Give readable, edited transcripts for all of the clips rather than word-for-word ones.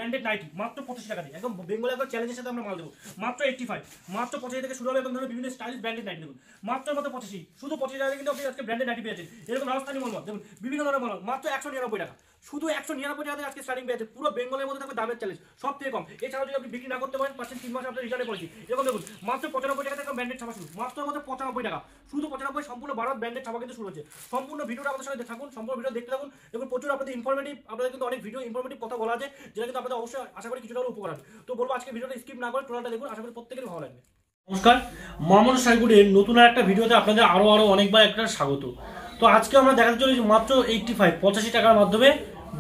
Branded nightie মাত্র 85 টাকা দিয়ে, একদম বেঙ্গল একদম চ্যালেঞ্জের সাথে আমরা মাল দেবো মাত্র 85, মাত্র 85 থেকে শুরু হবে এবং ধরুন বিভিন্ন স্টাইলিশ ব্র্যান্ডেড নাইটি দেখুন মাত্র 85, শুধু 25 টাকা কিন্তু আপনি আজকে ব্র্যান্ডেড নাইটি পেয়েছেন। এরকম রাজস্থানি মল দেখুন বিভিন্ন ধরনের মল মাত্র 199 টাকা, শুধু 199 টাকা থেকে আজকে স্টার্টিং পেয়েছে। পুরো বেঙ্গলের মধ্যে থাকবে দামের চ্যালেঞ্জ সব থেকে কম। এছাড়াও যদি আপনি বিক্রি না করতে পারেন পাচ্ছেন 3 মাস আপনার রিটার্নে পড়েছি। এরকম দেখুন মাত্র 95 টাকা থেকে ব্র্যান্ডেড ছাপা শুরু, মাত্র 95 টাকা, শুধু 95, সম্পূর্ণ ভারত ব্র্যান্ডেড ছাপা কিন্তু শুরু হচ্ছে। সম্পূর্ণ ভিডিওটা আমাদের সাথে থাকুন, সম্পূর্ণ ভিডিও দেখতে থাকুন এবং প্রচুর আপনাদের ইনফরমেটিভ, আপনাদের কিন্তু অনেক ভিডিও ইনফরমেটিভ কথা বলা আছে যেটা কিন্তু আপনাদের অবশ্যই আশা করি কিছুটা উপকার হবে। তো বলবো আজকে ভিডিওটা স্কিপ না করে টোটালটা দেখুন, আশা করি প্রত্যেকেরই ভালো লাগবে। নমস্কার, মামুন শাড়িগুড়ির নতুন একটা ভিডিওতে আপনাদের আরো অনেকবার একটা স্বাগত। তো আজকে আমরা দেখাতে চলেছি মাত্র 85 টাকার মাধ্যমে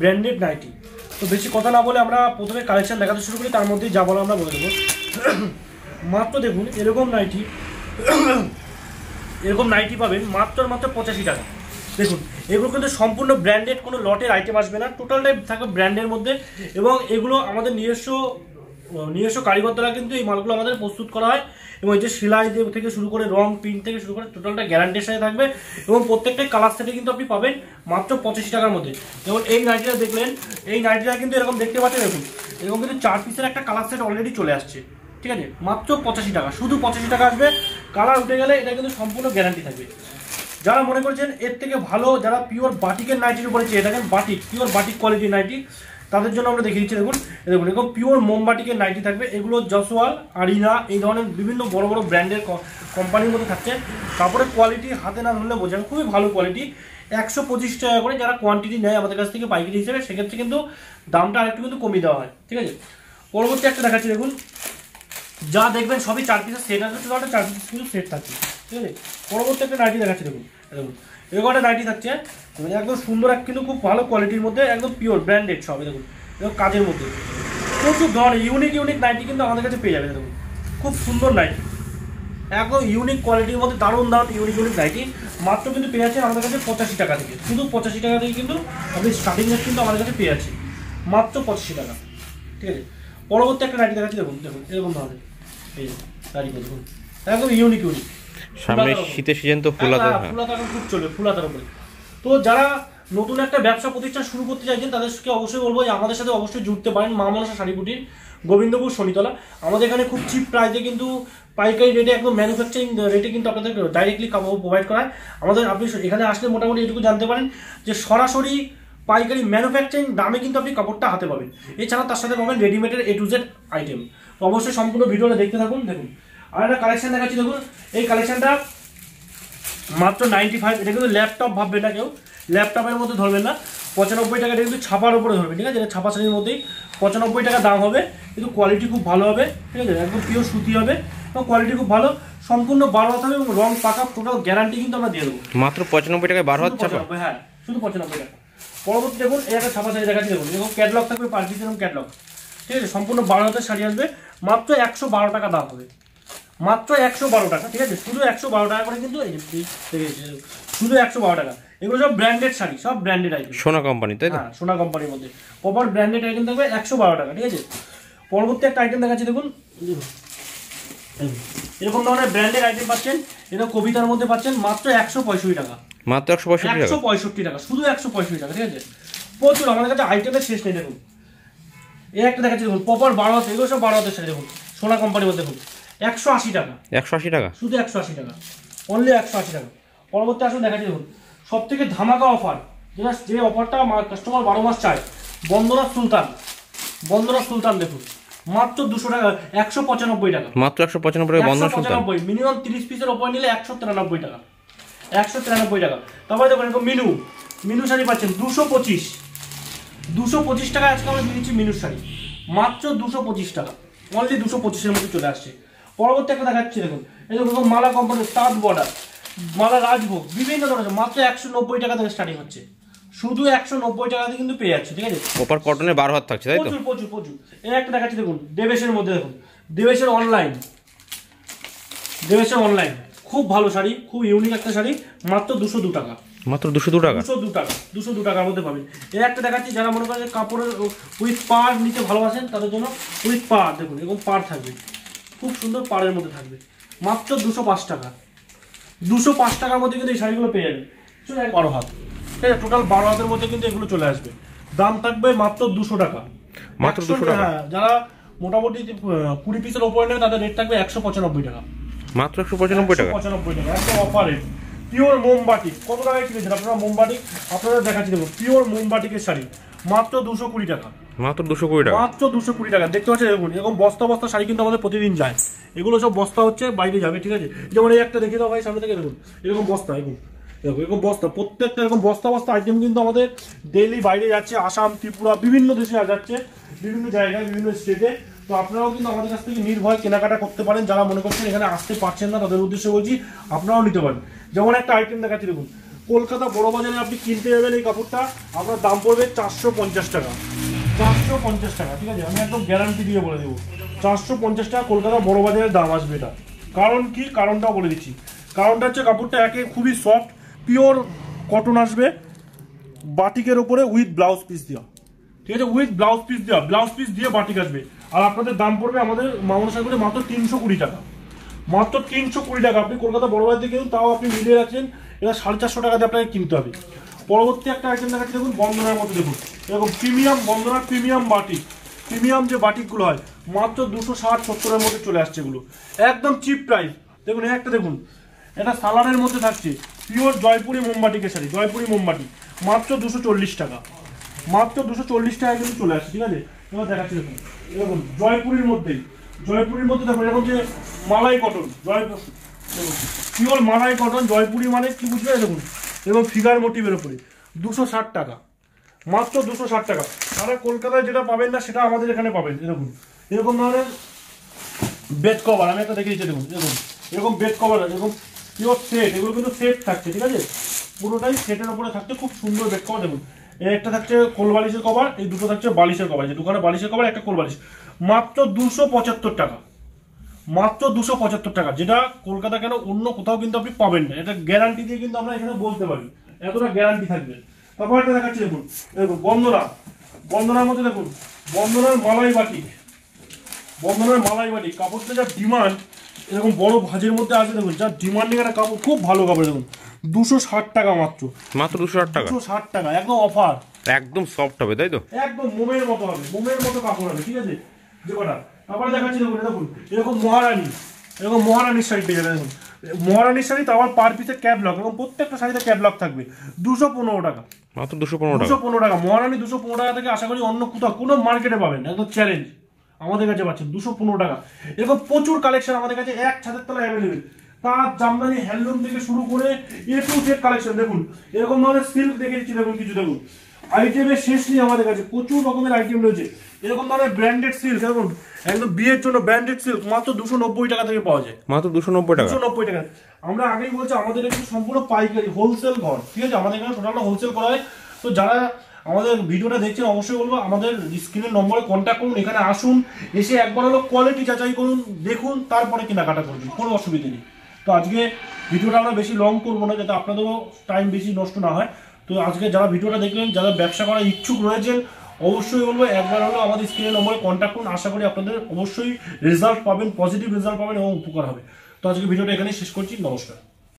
ব্র্যান্ডেড নাইটি। তো বেশি কথা না বলে আমরা প্রথমে কালেকশন দেখাতে শুরু করি, তার মধ্যেই যা বলো আমরা বলে দেবো। মাত্র দেখুন এরকম নাইটি পাবেন মাত্র 85 টাকা। দেখুন এগুলো কিন্তু সম্পূর্ণ ব্র্যান্ডেড, কোনো লটের আইটেম আসবে না, টোটালটাই থাকবে ব্র্যান্ডের মধ্যে এবং এগুলো আমাদের নিজস্ব কারিগর দ্বারা কিন্তু এই মালগুলো আমাদের প্রস্তুত করা হয় এবং এই যে সেলাই থেকে শুরু করে রং প্রিন্ট থেকে শুরু করে টোটালটা গ্যারান্টির সাথে থাকবে এবং প্রত্যেকটাই কালার সেটে কিন্তু আপনি পাবেন মাত্র 85 টাকার মধ্যে। যেমন এই নাইটিটা দেখলেন, এই নাইটিটা কিন্তু এরকম দেখতে পাচ্ছেন, দেখুন এরকম কিন্তু 4 পিসের একটা কালার সেট অলরেডি চলে আসছে, ঠিক আছে, মাত্র 85 টাকা, শুধু 85 টাকা আসবে। কালার উঠে গেলে এটা কিন্তু সম্পূর্ণ গ্যারান্টি থাকবে। যারা মনে করছেন এর থেকে ভালো, যারা পিওর বাটিকের নাইটির উপরে চেয়ে থাকেন, পিওর বাটিক কোয়ালিটির নাইটি, তাদের জন্য আমরা দেখিয়ে দিচ্ছি। দেখুন এরকম পিওর মোমবাটিকের নাইটি থাকবে, এগুলো জসওয়াল, আরিনা এই ধরনের বিভিন্ন বড় বড় ব্র্যান্ডের কোম্পানির মধ্যে থাকছে। কাপড়ের কোয়ালিটি হাতে না ধরলে বোঝেন, খুবই ভালো কোয়ালিটি। 125 টাকা করে যারা কোয়ান্টিটি নেয় আমাদের কাছ থেকে পাইকারি হিসেবে, সেক্ষেত্রে কিন্তু দামটা আরেকটু কিন্তু কমিয়ে দেওয়া হয়, ঠিক আছে। পরবর্তী একটা দেখাচ্ছি, দেখুন যা দেখবেন সবই 4 পিসের সেট আছে, টোটালটা 4 পিস কিন্তু সেট থাকছে, ঠিক আছে। পরবর্তী একটা নাইটি দেখাচ্ছি, দেখুন এরকম একটা নাইটি থাকছে একদম সুন্দর, কিন্তু খুব ভালো কোয়ালিটির মধ্যে, একদম পিওর ব্র্যান্ডেড সব। দেখুন এরকম কাজের মধ্যে প্রচুর ধরনের ইউনিক নাইটি কিন্তু আমাদের কাছে পেয়ে যাবে। দেখুন খুব সুন্দর নাইটি, একদম ইউনিক কোয়ালিটির মধ্যে দারুণ ইউনিক নাইটি মাত্র কিন্তু পেয়ে যাচ্ছে আমাদের কাছে 85 টাকা থেকে, শুধু 85 টাকা থেকে কিন্তু আপনি স্টার্টিং রেট কিন্তু আমাদের কাছে পেয়ে যাচ্ছে মাত্র 85 টাকা, ঠিক আছে। পরবর্তী একটা নাইটি দেখাচ্ছি, দেখুন এরকম ধরনের এই নাইটি, দেখুন একদম ইউনিক। সামনে শীতের সিজন তো ফুলাতা খুব চলবে, ফুলাতার উপরে। তো যারা নতুন একটা ব্যবসা প্রতিষ্ঠান শুরু করতে চাইছেন তাদেরকে অবশ্যই বলবো যে আমাদের সাথে অবশ্যই জুড়তে পারেন। মা মনসা শাড়ি কুটির, গোবিন্দপুর, শনিতলা। আমাদের এখানে খুব চিপ প্রাইসে কিন্তু পাইকারি রেটে, একদম ম্যানুফ্যাকচারিং রেটে কিন্তু আপনাদের ডাইরেক্টলি কাপড় প্রোভাইড করায়। আপনি এখানে আসলে মোটামুটি এটুকু জানতে পারেন যে সরাসরি পাইকারি ম্যানুফ্যাকচারিং দামে কিন্তু আপনি কাপড়টা হাতে পাবেন। এছাড়া তার সাথে পাবেন রেডিমেডের A to Z আইটেম। তো অবশ্যই সম্পূর্ণ ভিডিওটা দেখতে থাকুন। দেখুন আর একটা কালেকশন দেখাচ্ছি, দেখুন এই কালেকশনটা মাত্র 95। এটা কিন্তু ল্যাপটপ ভাববে না কেউ, ল্যাপটপের মধ্যে ধরবেন না। 95 টাকা, এটা কিন্তু ছাপার উপরে ধরবে, ঠিক আছে। এটা ছাপা শাড়ির মধ্যেই 95 টাকা দাম হবে, কিন্তু কোয়ালিটি খুব ভালো হবে, ঠিক আছে, একদম পিওর সুতি হবে এবং কোয়ালিটি খুব ভালো, সম্পূর্ণ 12 হাত হবে এবং রং পাকা টোটাল গ্যারান্টি কিন্তু আমরা দিয়ে দেবো মাত্র 95 টাকায় 12 হাত ছাপা। হ্যাঁ, শুধু 95 টাকা। পরবর্তী দেখুন এই একটা ছাপা শাড়ি দেখাচ্ছি, দেখুন এরকম ক্যাটলগ থাকবে, পার পিস এরকম ক্যাটলগ, ঠিক আছে, সম্পূর্ণ 12 হাতের শাড়ি আসবে, মাত্র 112 টাকা দাম হবে, মাত্র 112 টাকা, ঠিক আছে, শুধু 112 টাকা করে কিন্তু শুধু 112 টাকা। এগুলো সব ব্র্যান্ডেড শাড়ি, সব ব্র্যান্ডেড আইটেম, সোনা কোম্পানি, তাই তো? হ্যাঁ, সোনা কোম্পানির মধ্যে প্রপার ব্র্যান্ডেড আইটেম থাকবে, 112 টাকা, ঠিক আছে। পরবর্তী একটা আইটেম দেখাচ্ছি, দেখুন এরকম ধরনের ব্র্যান্ডেড আইটেম পাচ্ছেন, এটা কবিতার মধ্যে পাচ্ছেন মাত্র 165 টাকা, মাত্র 165 টাকা, শুধু 165 টাকা, ঠিক আছে। প্রচুর আমাদের কাছে আইটেমের শেষ নেই। দেখুন এই একটা দেখাচ্ছি, দেখুন প্রপার 12 হাত, এগুলো সব 12 হাতের শাড়ি, দেখুন সোনা কোম্পানির মধ্যে, দেখুন 180 টাকা, 180 টাকা, শুধু 180 টাকা, অনলি 180 টাকা। পরবর্তী আসুন দেখাচ্ছি, দেখুন সব থেকে ধামাকা অফার, যে অফারটা কাস্টমার 12 মাস চায়, বন্দনা সুলতান, দেখুন মাত্র 200 টাকা, 195 টাকা, মাত্র 195 টাকা বন্দনা সুলতান। মিনিমাম 30 পিসের ওপর নিলে 193 টাকা, 193 টাকা। তারপরে দেখুন এরকম মিনু শাড়ি পাচ্ছেন 225 টাকা। আজকে আমরা দিয়ে দিচ্ছি মিনু শাড়ি মাত্র 225 টাকা, অনলি 225-এর মধ্যে চলে আসছে। পরবর্তী একটা দেখাচ্ছি, দেখুন এই দেখুন মালা কোম্পানির তাঁত বর্ডার, মালা রাজভোগ, বিভিন্ন ধরনের, মাত্র 190 টাকা থেকে স্টার্টিং হচ্ছে, শুধু 190 টাকাতে কিন্তু পেয়ে যাচ্ছে, ঠিক আছে। প্রপার কটনের 12 হাত থাকছে, তাই তো? প্রচুর। এই একটা দেখাচ্ছি, দেখুন দেবেশের মধ্যে, দেখুন দেবেশের অনলাইন খুব ভালো শাড়ি, খুব ইউনিক একটা শাড়ি, মাত্র 202 টাকা, মাত্র 202 টাকা, 202 টাকার মধ্যে পাবেন। এই একটা দেখাচ্ছি, যারা মনে করেন কাপড়ের উইথ পাড় নিতে ভালোবাসেন তাদের জন্য উইথ পাড়, দেখুন এরকম পাড় থাকবে, খুব সুন্দর পাড়ের মধ্যে থাকবে, মাত্র 205 টাকা, 205 টাকার মধ্যে কিন্তু এই শাড়িগুলো পেয়ে যাবেন। 12 হাত, ঠিক আছে, টোটাল 12 হাতের মধ্যে কিন্তু এগুলো চলে আসবে, দাম থাকবে মাত্র 200 টাকা, মাত্র 200 টাকা। হ্যাঁ, যারা মোটামুটি 20 পিসের উপরে নেবে তাদের রেট থাকবে 195 টাকা। মাত্র 195 টাকা। 195 টাকা একদম অফার রেট। পিওর মোমবাটি কত টাকায় কিনেছেন আপনারা? মোমবাটি আপনারা দেখাচ্ছি দেখুন, পিওর মোমবাটিকের শাড়ি মাত্র 220 টাকা। মাত্র 220 টাকা। মাত্র 220 টাকা। দেখতে পাচ্ছেন দেখুন, এরকম বস্তা বস্তা শাড়ি কিন্তু আমাদের প্রতিদিন যায়। এগুলো সব বস্তা হচ্ছে বাইরে যাবে, ঠিক আছে? যেমন এই একটা দেখে দাও ভাই সামনে থেকে, দেখুন এরকম বস্তা, এরকম বস্তা, প্রত্যেকটা এরকম বস্তা বস্তা আইটেম কিন্তু আমাদের ডেইলি বাইরে যাচ্ছে। আসাম, ত্রিপুরা, বিভিন্ন দেশে যাচ্ছে, বিভিন্ন জায়গায়, বিভিন্ন স্টেটে। তো আপনারাও কিন্তু আমাদের কাছ থেকে নির্ভয় কেনাকাটা করতে পারেন। যারা মনে করছেন এখানে আসতে পারছেন না তাদের উদ্দেশ্যে বলছি আপনারাও নিতে পারেন। যেমন একটা আইটেম দেখাচ্ছি দেখুন, কলকাতা বড় বাজারে আপনি কিনতে যাবেন এই কাপড়টা, আপনার দাম পড়বে 450 টাকা। 450 টাকা, ঠিক আছে? আমি একদম গ্যারান্টি দিয়ে বলে দেবো 450 টাকা কলকাতা বড় বাজারের দাম আসবে এটা। কারণ কি? কারণটাও বলে দিচ্ছি। কারণটা হচ্ছে কাপড়টা একে খুবই সফট, পিওর কটন আসবে, বাটিকের ওপরে উইথ ব্লাউজ পিস দেওয়া, ঠিক আছে? উইথ ব্লাউজ পিস দেওয়া, ব্লাউজ পিস দিয়ে বাটিক আসবে। আর আপনাদের দাম পড়বে আমাদের মামনসাগরে মাত্র 320 টাকা। মাত্র 320 টাকা। আপনি কলকাতা বড় বাজার থেকে কিনুন, তাও আপনি মিলিয়ে রাখছেন, এটা 450 টাকা দিয়ে আপনাকে কিনতে হবে। পরবর্তী একটা আইটেম দেখাচ্ছি দেখুন, বন্দনার মধ্যে দেখুন এরকম প্রিমিয়াম বন্দনার প্রিমিয়াম বাটিক, প্রিমিয়াম যে বাটিকগুলো হয় মাত্র 260-70-এর মধ্যে চলে আসছে এগুলো, একদম চিপ প্রাইস। দেখুন একটা দেখুন, এটা সালারের মধ্যে থাকছে, পিওর জয়পুরি মোমবাটিকের শাড়ি, জয়পুরি মোমবাটি মাত্র 240 টাকা। মাত্র 240 টাকা কিন্তু চলে আসছে, ঠিক আছে? এবার দেখাচ্ছি দেখুন, এরকম জয়পুরির মধ্যেই, জয়পুরির মধ্যে দেখুন এরকম যে মালাই কটন, জয়পুর পিওর মালাই কটন, জয়পুরি মানে কি বুঝবে দেখুন, এবং ফিগার মোটিভের উপরে 260 টাকা, মাত্র 260 টাকা। তাহলে কলকাতায় যেটা পাবেন না সেটা আমাদের এখানে পাবেন। দেখুন এরকম ধরনের বেড কভার, আমি একটা দেখে দিচ্ছি দেখুন, এরকম বেড কভার, এরকম পিওর সেট, এগুলো কিন্তু সেট থাকছে, ঠিক আছে? পুরোটাই সেটের উপরে থাকছে, খুব সুন্দর বেড কভার। দেখুন একটা থাকছে কোল বালিশের কভার, এই দুটো থাকছে বালিশের কভার, যে দোকানে বালিশের কভার, একটা কোল বালিশ, মাত্র 275 টাকা। মাত্র 275 টাকা, যেটা কলকাতা কেন অন্য কোথাও কিন্তু আপনি পাবেন না। এটা গ্যারান্টি দিয়ে কিন্তু আমরা এখানে বলতে পারি, এতটা গ্যারান্টি থাকবে। তারপর একটা দেখাচ্ছি দেখুন, দেখুন বন্দনা, বন্দনার মধ্যে দেখুন বন্দনার মালাই বাটিক, বন্দনার মালাই বাটিক কাপড়টা যা ডিমান্ড, এরকম বড় ভাজের মধ্যে আছে দেখুন, যা ডিমান্ডিং একটা কাপড়, খুব ভালো কাপড়। দেখুন 260 টাকা মাত্র, মাত্র 260 টাকা। 260 টাকা, একদম অফার, একদম সফট হবে, তাই তো? একদম মোমের মতো হবে, মোমের মতো কাপড় হবে, ঠিক আছে? যে কটা তারপরে দেখাচ্ছি দেখুন, দেখুন এরকম মহারানী, এরকম মহারানীর শাড়ি পেয়ে যাবে। দেখুন মহারানীর শাড়ি, তারপর পার পিসে ক্যাটলগ, এবং প্রত্যেকটা শাড়িতে ক্যাটলগ থাকবে, 215 টাকা। মাত্র 215 টাকা। 215 টাকা মহারানী, 215 টাকা থেকে আশা করি অন্য কোথাও কোনো মার্কেটে পাবেন, একদম চ্যালেঞ্জ। আমাদের কাছে পাচ্ছেন 215 টাকা। এরকম প্রচুর কালেকশন আমাদের কাছে এক ছাদের তলায় অ্যাভেলেবেল। তার জামদানি, হ্যান্ডলুম থেকে শুরু করে এ টু জেড কালেকশন। দেখুন এরকম ধরনের সিল্ক দেখে দিচ্ছি, দেখুন কিছু দেখুন, আইটেমের শেষ নেই আমাদের কাছে, প্রচুর রকমের আইটেম রয়েছে। এরকম ধরনের ব্র্যান্ডেড সিল্ক, দেখুন একদম বিয়ের জন্য ব্র্যান্ডেড সিল্ক মাত্র 290 টাকা থেকে পাওয়া যায়। মাত্র 290 টাকা। 290 টাকা। আমরা আগেই বলছি আমাদের এখানে সম্পূর্ণ পাইকারি হোলসেল ঘর, ঠিক আছে? আমাদের এখানে টোটালটা হোলসেল করা হয়। তো যারা আমাদের ভিডিওটা দেখছেন অবশ্যই বলবো আমাদের স্ক্রিনের নম্বরে কন্ট্যাক্ট করুন, এখানে আসুন, এসে একবার হলো কোয়ালিটি যাচাই করুন, দেখুন, তারপরে কেনাকাটা করবেন, কোনো অসুবিধা নেই। তো আজকে ভিডিওটা আমরা বেশি লং করবো না, যাতে আপনাদেরও টাইম বেশি নষ্ট না হয়। তো আজকে যারা ভিডিওটা দেখলেন, যারা ব্যবসা করার ইচ্ছুক রয়েছেন, অবশ্যই বলবো একবার হলো আমাদের স্ক্রিনের নম্বরে কন্ট্যাক্ট করুন। আশা করি আপনাদের অবশ্যই রেজাল্ট পাবেন, পজিটিভ রেজাল্ট পাবেন এবং উপকার হবে। তো আজকে ভিডিওটা এখানেই শেষ করছি। নমস্কার।